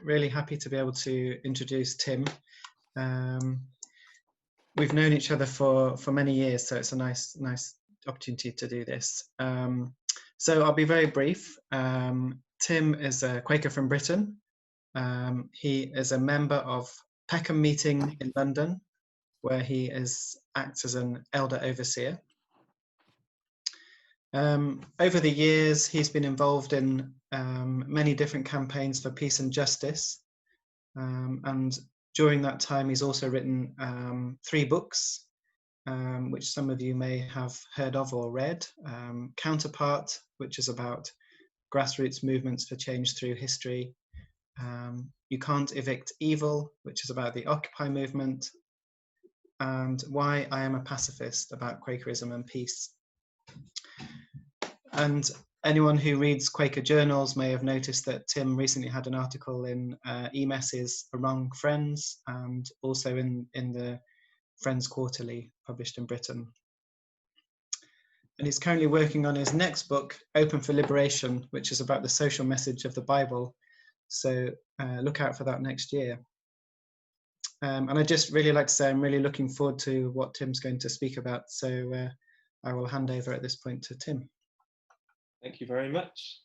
Really happy to be able to introduce Tim. We've known each other for many years, so it's a nice opportunity to do this. So I'll be very brief. Tim is a Quaker from Britain. He is a member of Peckham Meeting in London, where he acts as an elder overseer. Over the years, he's been involved in many different campaigns for peace and justice. And during that time, he's also written 3 books, which some of you may have heard of or read. Counterpower, which is about grassroots movements for change through history. You Can't Evict Evil, which is about the Occupy movement. And Why I Am a Pacifist, about Quakerism and peace. And anyone who reads Quaker journals may have noticed that Tim recently had an article in E-Mess's Among Friends, and also in the Friends Quarterly, published in Britain. And he's currently working on his next book, Open for Liberation, which is about the social message of the Bible. So look out for that next year. And I'd just really like to say I'm really looking forward to what Tim's going to speak about. So I will hand over at this point to Tim. Thank you very much.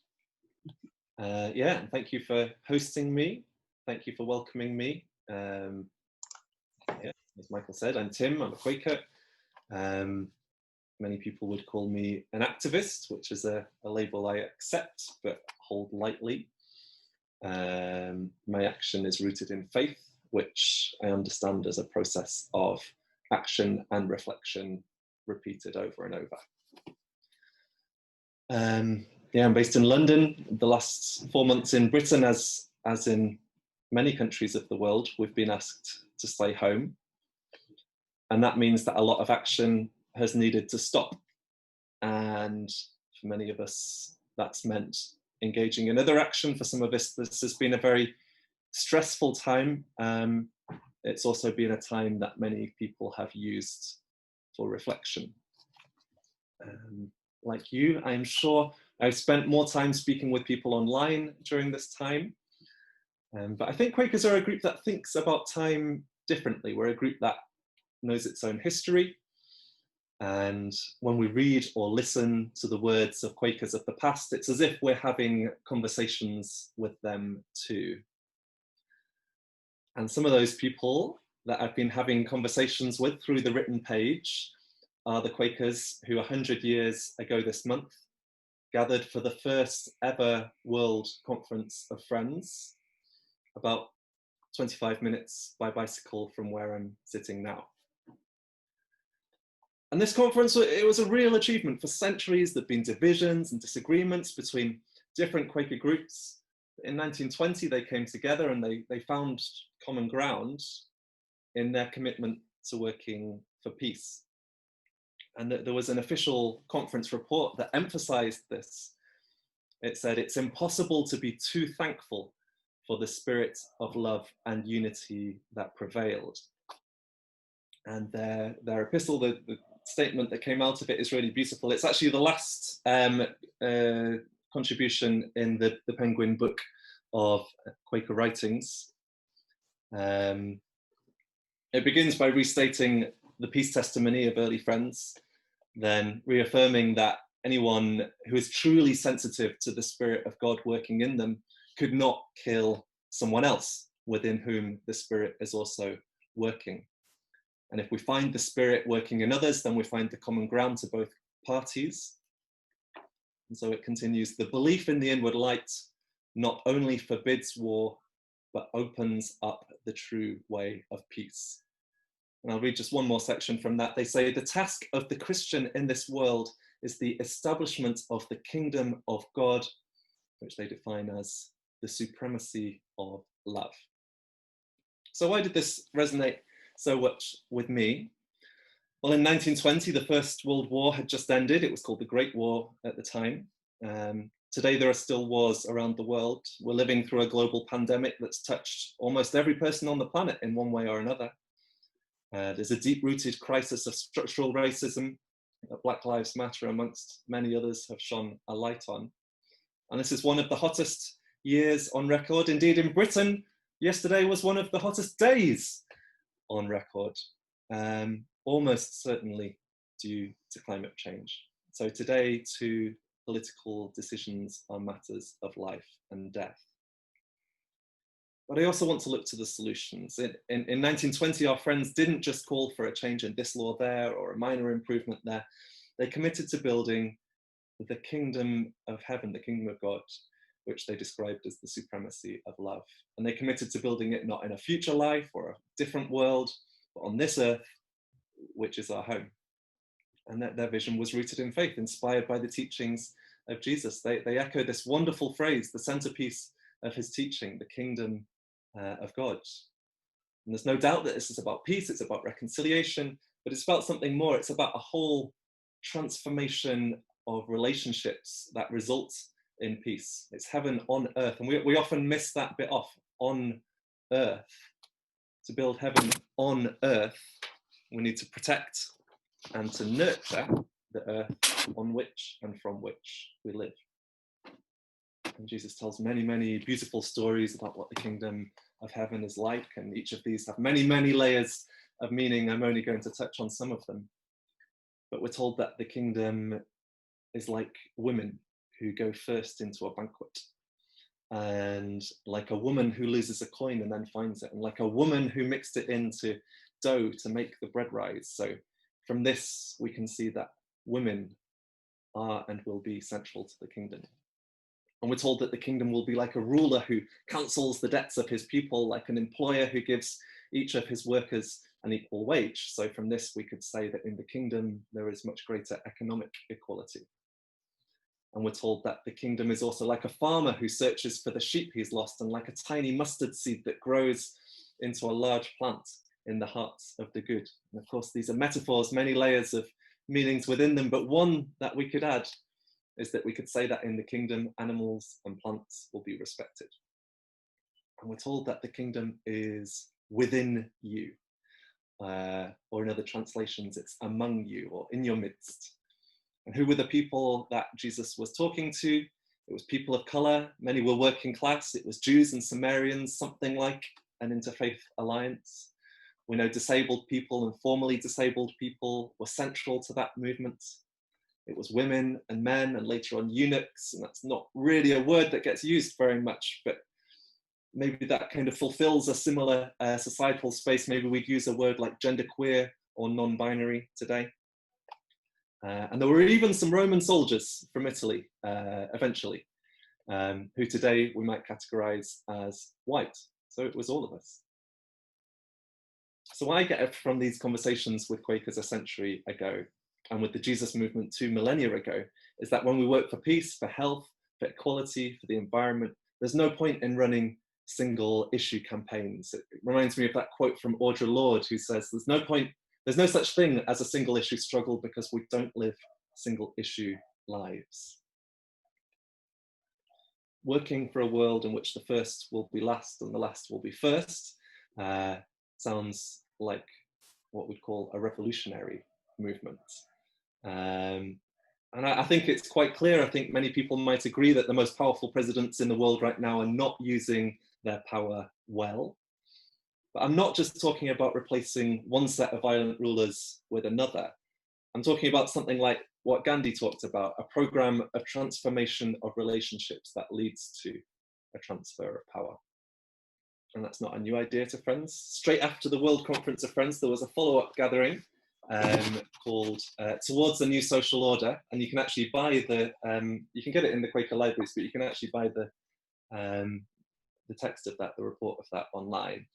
Yeah, and thank you for hosting me. Thank you for welcoming me. Yeah, as Michael said, I'm Tim, I'm a Quaker. Many people would call me an activist, which is a label I accept but hold lightly. My action is rooted in faith, which I understand as a process of action and reflection repeated over and over. Yeah, I'm based in London. The last 4 months in Britain, as in many countries of the world, we've been asked to stay home. And that means that a lot of action has needed to stop. And for many of us, that's meant engaging in other action. For some of us, this has been a very stressful time. It's also been a time that many people have used for reflection. Like you, I'm sure I've spent more time speaking with people online during this time. But I think Quakers are a group that thinks about time differently. We're a group that knows its own history. And when we read or listen to the words of Quakers of the past, it's as if we're having conversations with them too. And some of those people that I've been having conversations with through the written page are the Quakers who 100 years ago this month gathered for the first ever World Conference of Friends, about 25 minutes by bicycle from where I'm sitting now. And this conference, it was a real achievement. For centuries, there'd been divisions and disagreements between different Quaker groups. In 1920, they came together and they found common ground in their commitment to working for peace. And there was an official conference report that emphasized this. It said, it's impossible to be too thankful for the spirit of love and unity that prevailed. And their epistle, the statement that came out of it is really beautiful. It's actually the last contribution in the Penguin book of Quaker writings. It begins by restating the peace testimony of early friends, then reaffirming that anyone who is truly sensitive to the Spirit of God working in them could not kill someone else within whom the Spirit is also working. And if we find the Spirit working in others, then we find the common ground to both parties. And so it continues, the belief in the inward light not only forbids war, but opens up the true way of peace. And I'll read just one more section from that. They say, the task of the Christian in this world is the establishment of the kingdom of God, which they define as the supremacy of love. So why did this resonate so much with me? Well, in 1920, the First World War had just ended. It was called the Great War at the time. Today, there are still wars around the world. We're living through a global pandemic that's touched almost every person on the planet in one way or another. There's a deep-rooted crisis of structural racism that Black Lives Matter, amongst many others, have shone a light on. And this is one of the hottest years on record. Indeed, in Britain, yesterday was one of the hottest days on record, almost certainly due to climate change. So today, two political decisions are matters of life and death. But I also want to look to the solutions. In 1920, our friends didn't just call for a change in this law there or a minor improvement there. They committed to building the kingdom of heaven, the kingdom of God, which they described as the supremacy of love. And they committed to building it not in a future life or a different world, but on this earth, which is our home. And that their vision was rooted in faith, inspired by the teachings of Jesus. They echo this wonderful phrase, the centerpiece of his teaching, the kingdom of God. And there's no doubt that this is about peace, it's about reconciliation, but it's about something more. It's about a whole transformation of relationships that results in peace. It's heaven on earth. And we often miss that bit off, on earth. To build heaven on earth, we need to protect and to nurture the earth on which and from which we live. And Jesus tells many, many beautiful stories about what the kingdom of heaven is like, and each of these have many, many layers of meaning. I'm only going to touch on some of them. But we're told that the kingdom is like women who go first into a banquet, and like a woman who loses a coin and then finds it, and like a woman who mixed it into dough to make the bread rise. So from this, we can see that women are and will be central to the kingdom. And we're told that the kingdom will be like a ruler who cancels the debts of his people, like an employer who gives each of his workers an equal wage. So from this, we could say that in the kingdom, there is much greater economic equality. And we're told that the kingdom is also like a farmer who searches for the sheep he's lost, and like a tiny mustard seed that grows into a large plant in the hearts of the good. And of course, these are metaphors, many layers of meanings within them, but one that we could add is that we could say that in the kingdom, animals and plants will be respected. And we're told that the kingdom is within you, or in other translations, it's among you or in your midst. And who were the people that Jesus was talking to? It was people of color, many were working class, it was Jews and Samaritans, something like an interfaith alliance. We know disabled people and formerly disabled people were central to that movement. It was women and men, and later on eunuchs, and that's not really a word that gets used very much, but maybe that kind of fulfills a similar societal space. Maybe we'd use a word like genderqueer or non-binary today. And there were even some Roman soldiers from Italy, eventually, who today we might categorize as white. So it was all of us. So what I get from these conversations with Quakers a century ago, and with the Jesus movement 2 millennia ago, is that when we work for peace, for health, for equality, for the environment, there's no point in running single issue campaigns. It reminds me of that quote from Audre Lorde, who says, there's no such thing as a single issue struggle because we don't live single issue lives. Working for a world in which the first will be last and the last will be first sounds like what we'd call a revolutionary movement. And I think it's quite clear, I think many people might agree that the most powerful presidents in the world right now are not using their power well. But I'm not just talking about replacing one set of violent rulers with another. I'm talking about something like what Gandhi talked about, a program of transformation of relationships that leads to a transfer of power. And that's not a new idea to Friends. Straight after the World Conference of Friends, there was a follow-up gathering called Towards a New Social Order. And you can actually buy you can get it in the Quaker libraries, but you can actually buy the text of that, the report of that online.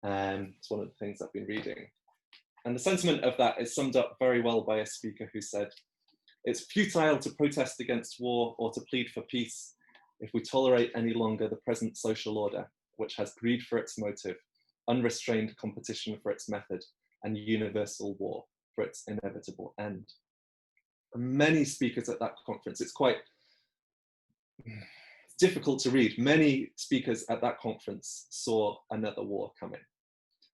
It's one of the things I've been reading. And the sentiment of that is summed up very well by a speaker who said, "It's futile to protest against war or to plead for peace if we tolerate any longer the present social order, which has greed for its motive, unrestrained competition for its method, and universal war for its inevitable end." And many speakers at that conference, it's difficult to read. Many speakers at that conference saw another war coming.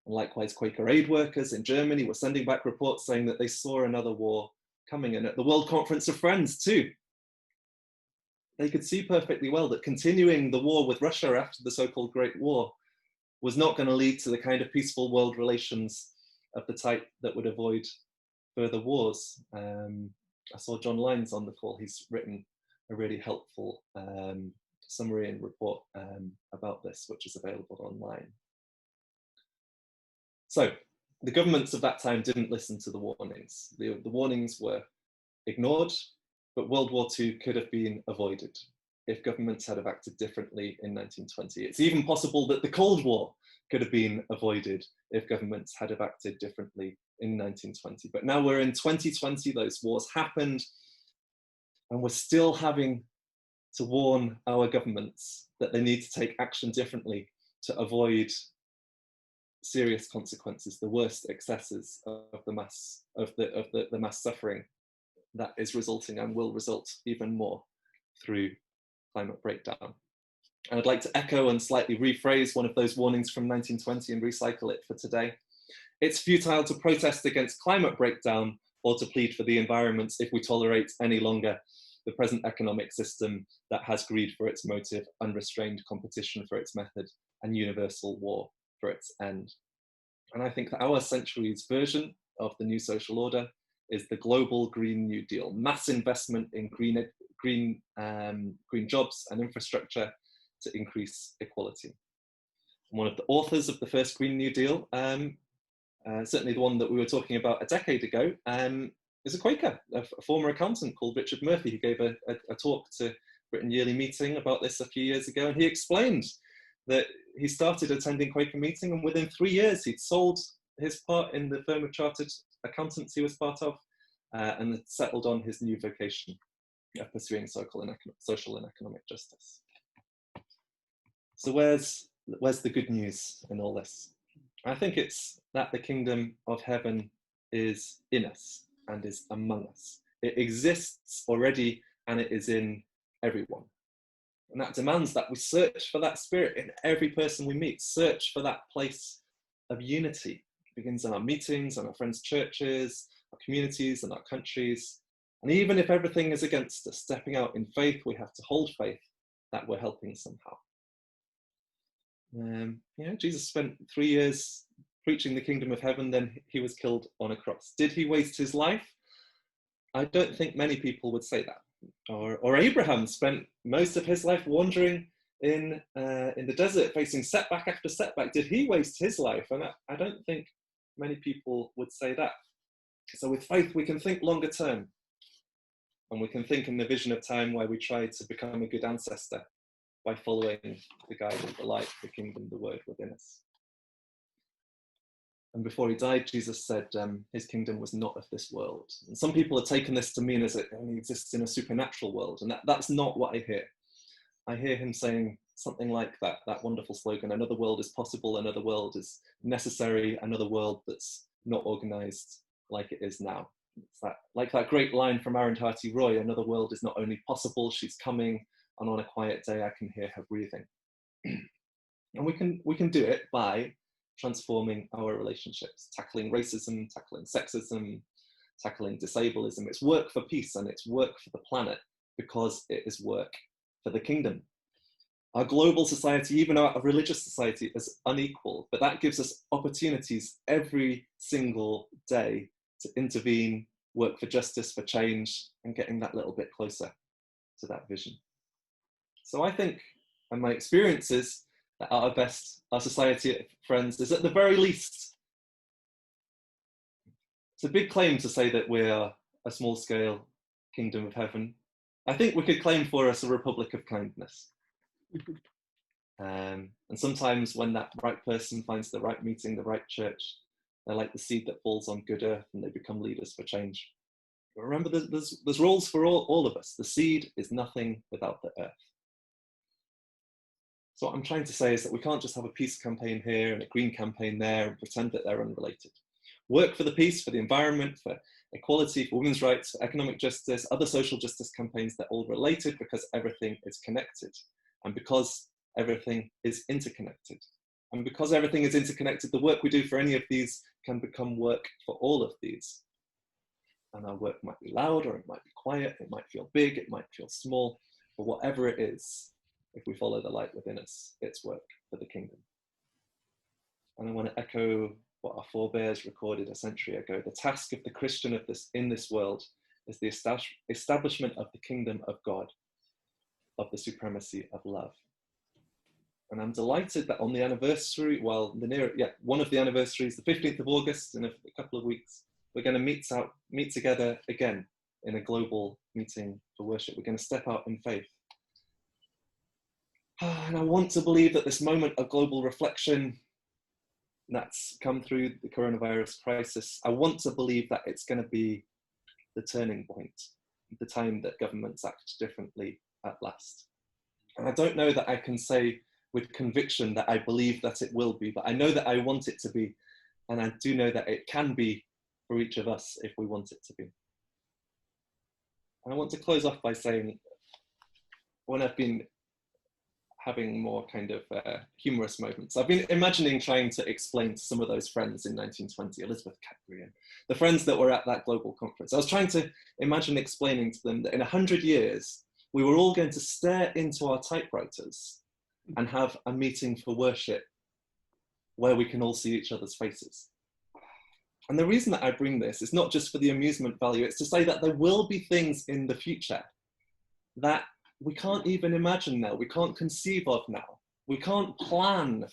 And likewise, Quaker aid workers in Germany were sending back reports saying that they saw another war coming. And at the World Conference of Friends too, they could see perfectly well that continuing the war with Russia after the so-called Great War was not going to lead to the kind of peaceful world relations of the type that would avoid further wars. I saw John Lyons on the call. He's written a really helpful summary and report about this, which is available online. So the governments of that time didn't listen to the warnings. The warnings were ignored, but World War II could have been avoided if governments had have acted differently in 1920. It's even possible that the Cold War could have been avoided if governments had have acted differently in 1920. But now we're in 2020, those wars happened, and we're still having to warn our governments that they need to take action differently to avoid serious consequences, the worst excesses of the mass suffering that is resulting and will result even more through climate breakdown. And I'd like to echo and slightly rephrase one of those warnings from 1920 and recycle it for today. It's futile to protest against climate breakdown or to plead for the environment if we tolerate any longer the present economic system that has greed for its motive, unrestrained competition for its method, and universal war for its end. And I think that our century's version of the new social order is the global Green New Deal, mass investment in green jobs and infrastructure to increase equality. And one of the authors of the first Green New Deal, certainly the one that we were talking about a decade ago, is a Quaker, a former accountant called Richard Murphy, who gave a talk to Britain Yearly Meeting about this a few years ago. And he explained that he started attending Quaker Meeting, and within 3 years he'd sold his part in the firm of chartered accountants he was part of, and settled on his new vocation of pursuing social and economic justice. So where's the good news in all this? I think it's that the kingdom of heaven is in us and is among us. It exists already and it is in everyone. And that demands that we search for that spirit in every person we meet, search for that place of unity. It begins in our meetings, in our friends' churches, our communities and our countries. And even if everything is against us, stepping out in faith, we have to hold faith that we're helping somehow. Jesus spent 3 years preaching the kingdom of heaven, then he was killed on a cross. Did he waste his life? I don't think many people would say that. Or Abraham spent most of his life wandering in the desert, facing setback after setback. Did he waste his life? And I don't think many people would say that. So with faith, we can think longer term. And we can think in the vision of time where we try to become a good ancestor by following the guide of the light, the kingdom, the word within us. And before he died, Jesus said his kingdom was not of this world. And some people have taken this to mean as it only exists in a supernatural world. And that's not what I hear. I hear him saying something like that wonderful slogan, another world is possible, another world is necessary, another world that's not organized like it is now. It's like that great line from Arundhati Roy, another world is not only possible, she's coming, and on a quiet day I can hear her breathing. And we can do it by transforming our relationships, tackling racism, tackling sexism, tackling disableism. It's work for peace and it's work for the planet because it is work for the kingdom. Our global society, even our religious society, is unequal, but that gives us opportunities every single day to intervene, work for justice, for change, and getting that little bit closer to that vision. So I think, and my experience is, that at our best, our society, friends, is at the very least, it's a big claim to say that we are a small-scale kingdom of heaven. I think we could claim for us a republic of kindness. And sometimes when that right person finds the right meeting, the right church, they're like the seed that falls on good earth and they become leaders for change. But remember, there's roles for all of us. The seed is nothing without the earth. So what I'm trying to say is that we can't just have a peace campaign here and a green campaign there and pretend that they're unrelated. Work for the peace, for the environment, for equality, for women's rights, for economic justice, other social justice campaigns, they're all related because everything is connected and because everything is interconnected. And because everything is interconnected, the work we do for any of these can become work for all of these. And our work might be loud or it might be quiet, it might feel big, it might feel small, But whatever it is, if we follow the light within us, it's work for the kingdom. And I want to echo what our forebears recorded a century ago. The task of the Christian in this world is the establishment of the kingdom of God, of the supremacy of love. And I'm delighted that on the anniversary, one of the anniversaries, the 15th of August, in a couple of weeks, we're going to meet together again in a global meeting for worship. We're going to step out in faith. And I want to believe that this moment of global reflection that's come through the coronavirus crisis, I want to believe that it's going to be the turning point, the time that governments act differently at last. And I don't know that I can say with conviction that I believe that it will be, but I know that I want it to be. And I do know that it can be for each of us if we want it to be. And I want to close off by saying, when I've been having more kind of humorous moments, I've been imagining trying to explain to some of those friends in 1920, Elizabeth Cadbury, and the friends that were at that global conference. I was trying to imagine explaining to them that in 100 years, we were all going to stare into our typewriters and have a meeting for worship where we can all see each other's faces. And the reason that I bring this is not just for the amusement value, it's to say that there will be things in the future that we can't even imagine now, we can't conceive of now. We can't plan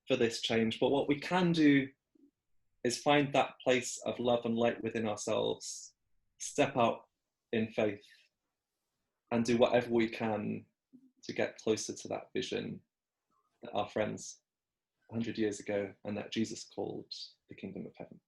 for this change, but what we can do is find that place of love and light within ourselves, step out in faith, and do whatever we can to get closer to that vision that our friends 100 years ago and that Jesus called the kingdom of heaven.